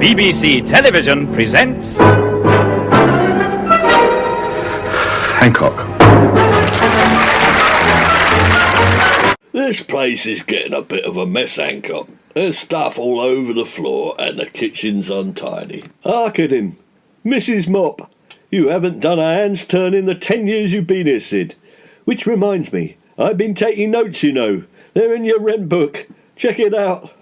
BBC Television presents... Hancock. This place is getting a bit of a mess, Hancock. There's stuff all over the floor and the kitchen's untidy. Hark at him. Mrs. Mop, you haven't done a hand's turn in the 10 years you've been here, Sid. Which reminds me, I've been taking notes, you know. They're in your rent book. Check it out.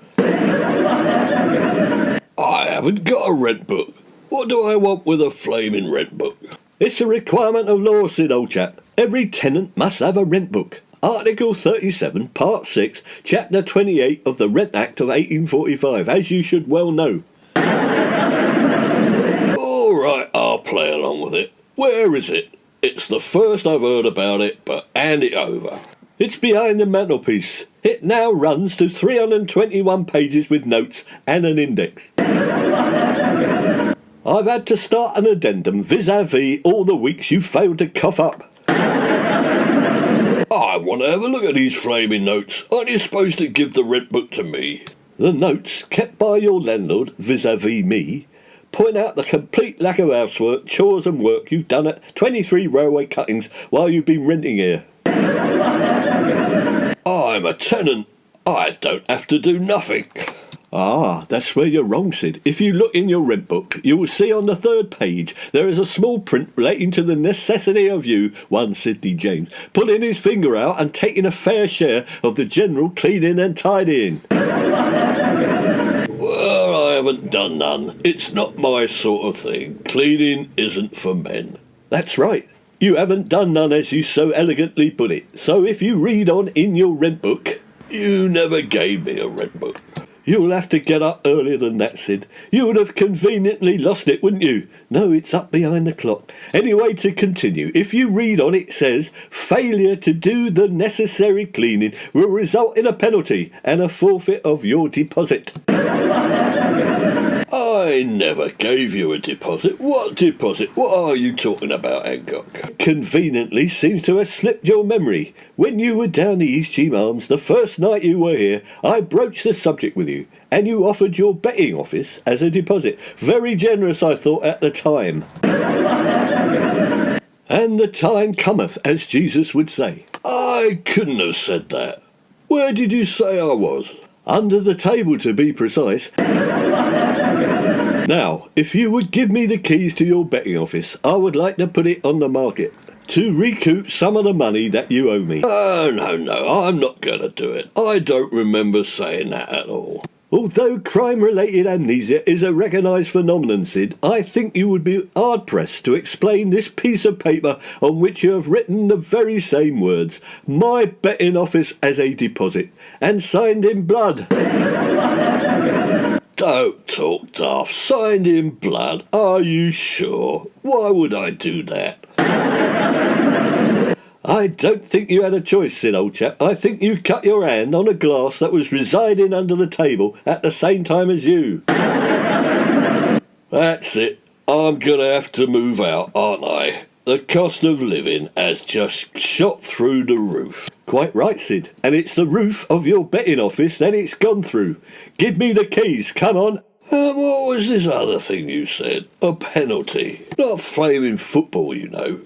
I haven't got a rent book. What do I want with a flaming rent book? It's a requirement of law, Sid, old chap. Every tenant must have a rent book. Article 37, Part 6, Chapter 28 of the Rent Act of 1845, as you should well know. All right, I'll play along with it. Where is it? It's the first I've heard about it, but hand it over. It's behind the mantelpiece. It now runs to 321 pages with notes and an index. I've had to start an addendum vis-à-vis all the weeks you failed to cough up. I want to have a look at these flaming notes. Aren't you supposed to give the rent book to me? The notes, kept by your landlord vis-à-vis me, point out the complete lack of housework, chores and work you've done at 23 railway cuttings while you've been renting here. I'm a tenant. I don't have to do nothing. Ah, that's where you're wrong, Sid. If you look in your rent book, you will see on the 3rd page there is a small print relating to the necessity of you, one Sid James, pulling his finger out and taking a fair share of the general cleaning and tidying. Well, I haven't done none. It's not my sort of thing. Cleaning isn't for men. That's right. You haven't done none, as you so elegantly put it. So if you read on in your rent book... You never gave me a rent book. You'll have to get up earlier than that, Sid. You would have conveniently lost it, wouldn't you? No, it's up behind the clock. Anyway, to continue, if you read on, it says, failure to do the necessary cleaning will result in a penalty and a forfeit of your deposit. I never gave you a deposit. What deposit? What are you talking about, Hancock? Conveniently seems to have slipped your memory. When you were down the East Cheam Arms the first night you were here, I broached the subject with you, and you offered your betting office as a deposit. Very generous, I thought, at the time. And the time cometh, as Jesus would say. I couldn't have said that. Where did you say I was? Under the table, to be precise. Now, if you would give me the keys to your betting office, I would like to put it on the market to recoup some of the money that you owe me. Oh, no, I'm not going to do it. I don't remember saying that at all. Although crime-related amnesia is a recognised phenomenon, Sid, I think you would be hard-pressed to explain this piece of paper on which you have written the very same words, my betting office as a deposit, and signed in blood. Don't talk daft. Signed in blood. Are you sure? Why would I do that? I don't think you had a choice, Sid, old chap. I think you cut your hand on a glass that was residing under the table at the same time as you. That's it. I'm going to have to move out, aren't I? The cost of living has just shot through the roof. Quite right, Sid. And it's the roof of your betting office that it's gone through. Give me the keys, come on. What was this other thing you said? A penalty. Not flaming football, you know.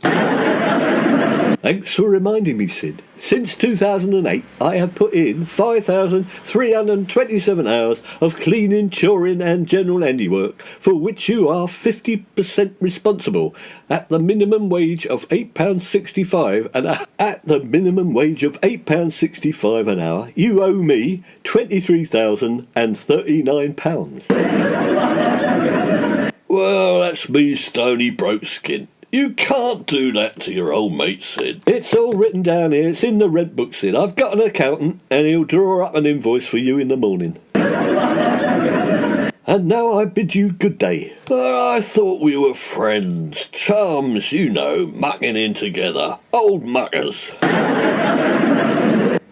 Thanks for reminding me, Sid. Since 2008, I have put in 5,327 hours of cleaning, choring and general handiwork, for which you are 50% responsible, at the minimum wage of £8.65 an hour. At the minimum wage of £8.65 an hour, you owe me £23,039. Well, that's me stony broke skin. You can't do that to your old mate, Sid. It's all written down here. It's in the rent book, Sid. I've got an accountant, and he'll draw up an invoice for you in the morning. And now I bid you good day. But I thought we were friends, chums, you know, mucking in together. Old muckers.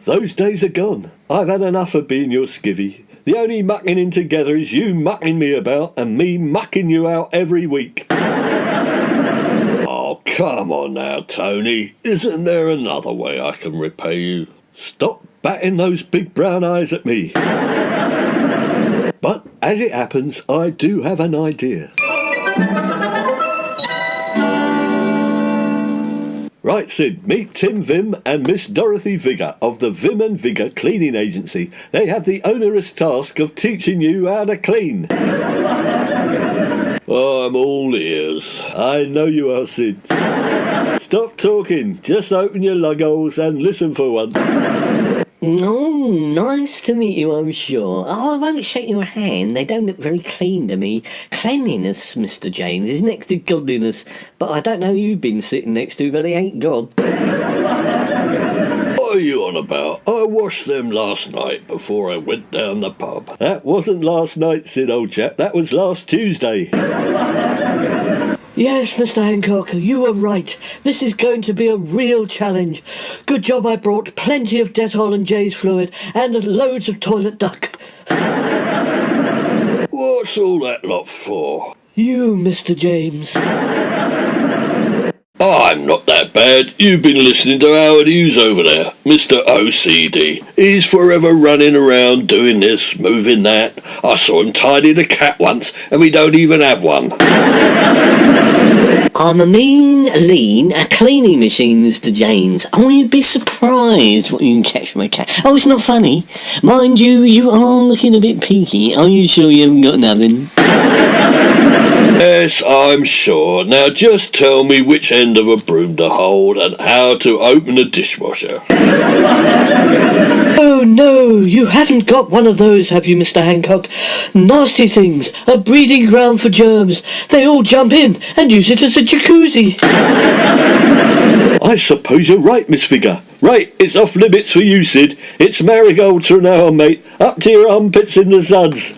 Those days are gone. I've had enough of being your skivvy. The only mucking in together is you mucking me about and me mucking you out every week. Oh, come on now, Tony. Isn't there another way I can repay you? Stop batting those big brown eyes at me. But As it happens, I do have an idea. Right, Sid, meet Tim Vim and Miss Dorothy Vigor of the Vim and Vigor Cleaning Agency. They have the onerous task of teaching you how to clean. I'm all ears. I know you are, Sid. Stop talking, just open your lug holes and listen for one. Oh, nice to meet you, I'm sure. Oh, I won't shake your hand. They don't look very clean to me. Cleanliness, Mr. James, is next to godliness. But I don't know who you've been sitting next to, but they ain't God. What are you on about? I washed them last night before I went down the pub. That wasn't last night, Sid, old chap. That was last Tuesday. Yes, Mr. Hancock, you were right. This is going to be a real challenge. Good job I brought plenty of Dettol and Jay's fluid and loads of toilet duck. What's all that lot for? You, Mr. James. I'm not that bad. You've been listening to Howard Hughes over there, Mr. OCD. He's forever running around doing this, moving that. I saw him tidy the cat once, and we don't even have one. I'm a lean cleaning machine, Mr. James. Oh, you'd be surprised what you can catch from a cat. Oh, it's not funny. Mind you, you are looking a bit peaky. Are you sure you haven't got nothing? Yes, I'm sure. Now just tell me which end of a broom to hold and how to open a dishwasher. Oh no, you haven't got one of those, have you, Mr. Hancock? Nasty things, a breeding ground for germs. They all jump in and use it as a jacuzzi. I suppose you're right, Miss Vigor. Right, it's off limits for you, Sid. It's marigolds for now, mate. Up to your armpits in the suds.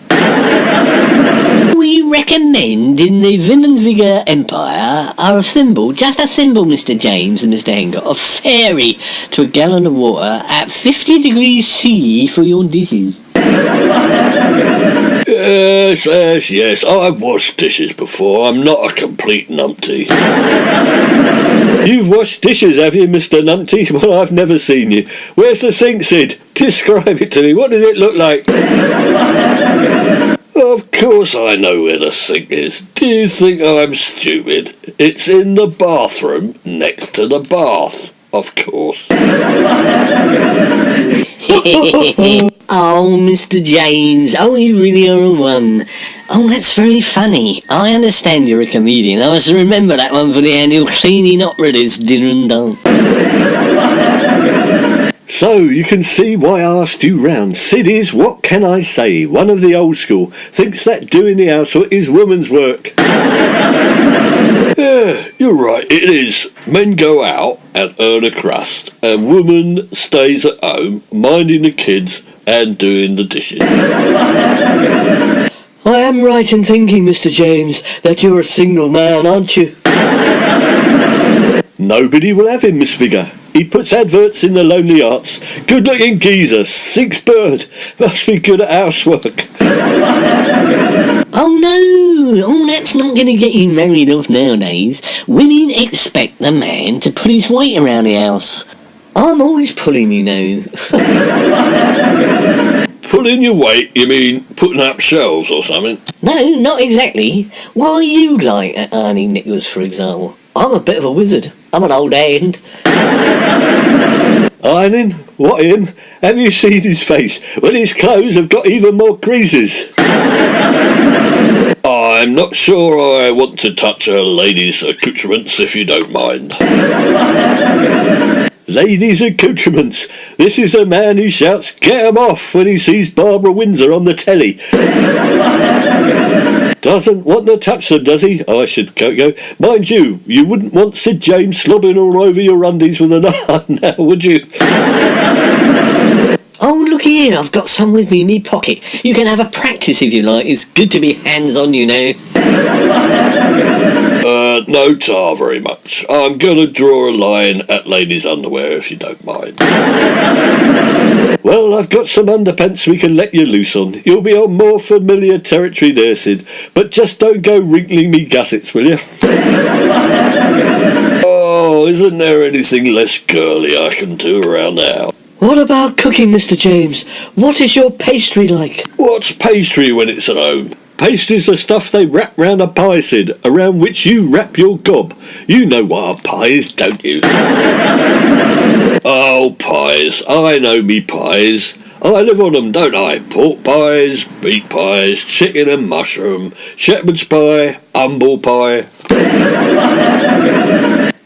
We recommend in the Vim and Vigor Empire are a thimble, just a thimble, Mr. James and Mr. Hancock, a fairy to a gallon of water at 50 degrees C for your dishes. Yes, I've washed dishes before. I'm not a complete numpty. You've washed dishes, have you, Mr. Numpty? Well, I've never seen you. Where's the sink, Sid? Describe it to me. What does it look like? Of course I know where the sink is. Do you think I'm stupid? It's in the bathroom next to the bath, of course. Oh, Mr. James, oh, you really are a one. Oh, that's very funny. I understand you're a comedian. I must remember that one for the annual Cleaning Operatives dinner and dance. So, you can see why I asked you round. Sid is, what can I say, one of the old school, thinks that doing the housework is woman's work. Yeah, you're right, it is. Men go out and earn a crust, and woman stays at home, minding the kids and doing the dishes. I am right in thinking, Mr. James, that you're a single man, aren't you? Nobody will have him, Miss Vigor. He puts adverts in the Lonely Arts. Good-looking geezer, 6 bird. Must be good at housework. Oh no! Oh, that's not going to get you married off nowadays. Women expect the man to put his weight around the house. I'm always pulling, you know. Pulling your weight, you mean putting up shelves or something? No, not exactly. Why are you like at ironing knickers, for example? I'm a bit of a wizard. I'm an old hand. Ironing? What in? Have you seen his face? Well, his clothes have got even more creases. I'm not sure I want to touch a lady's accoutrements, if you don't mind. Ladies' accoutrements. This is a man who shouts, "Get 'em off," when he sees Barbara Windsor on the telly. Doesn't want to touch them, does he? I should go. Mind you, you wouldn't want Sid James slobbing all over your undies with an iron now, would you? Oh, look here, I've got some with me in my pocket. You can have a practice if you like. It's good to be hands-on, you know. No tar very much. I'm going to draw a line at ladies' underwear, if you don't mind. Well, I've got some underpants we can let you loose on. You'll be on more familiar territory there, Sid. But just don't go wrinkling me gussets, will you? Oh, isn't there anything less girly I can do around the house? What about cooking, Mr. James? What is your pastry like? What's pastry when it's at home? Pastry's the stuff they wrap round a pie, Sid, around which you wrap your gob. You know what a pie is, don't you? Oh, pies. I know me pies. I live on them, don't I? Pork pies, beef pies, chicken and mushroom, shepherd's pie, humble pie.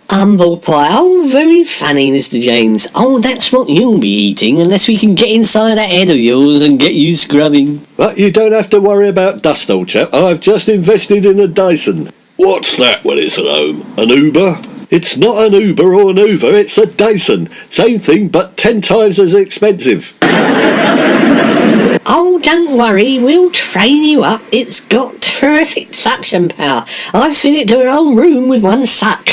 Humble pie. Oh, very funny, Mr. James. Oh, that's what you'll be eating unless we can get inside that head of yours and get you scrubbing. But you don't have to worry about dust, old chap. I've just invested in a Dyson. What's that when it's at home? An Uber? It's not an Uber or an Hoover, it's a Dyson. Same thing, but 10 times as expensive. Oh, don't worry, we'll train you up. It's got terrific suction power. I've seen it do a whole room with one suck.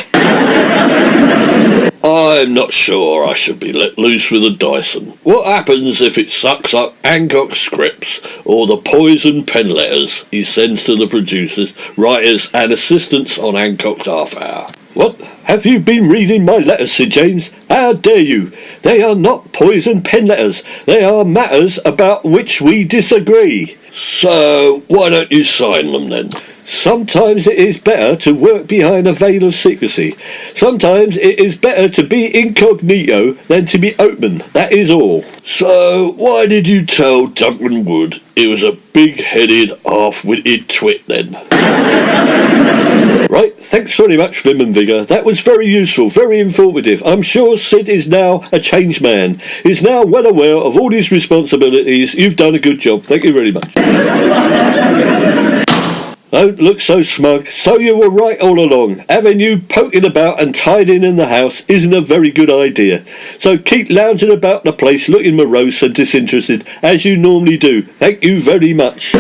I'm not sure I should be let loose with a Dyson. What happens if it sucks up Hancock's scripts or the poison pen letters he sends to the producers, writers and assistants on Hancock's half hour? What? Have you been reading my letters, Sid James? How dare you? They are not poison pen letters. They are matters about which we disagree. So, why don't you sign them then? Sometimes it is better to work behind a veil of secrecy. Sometimes it is better to be incognito than to be open. That is all. So, why did you tell Duncan Wood he was a big-headed, half-witted twit then? Right, thanks very much, Vim and Vigour. That was very useful, very informative. I'm sure Sid is now a changed man. He's now well aware of all his responsibilities. You've done a good job. Thank you very much. Don't look so smug. So you were right all along. Having you poking about and tidying in the house isn't a very good idea. So keep lounging about the place looking morose and disinterested, as you normally do. Thank you very much.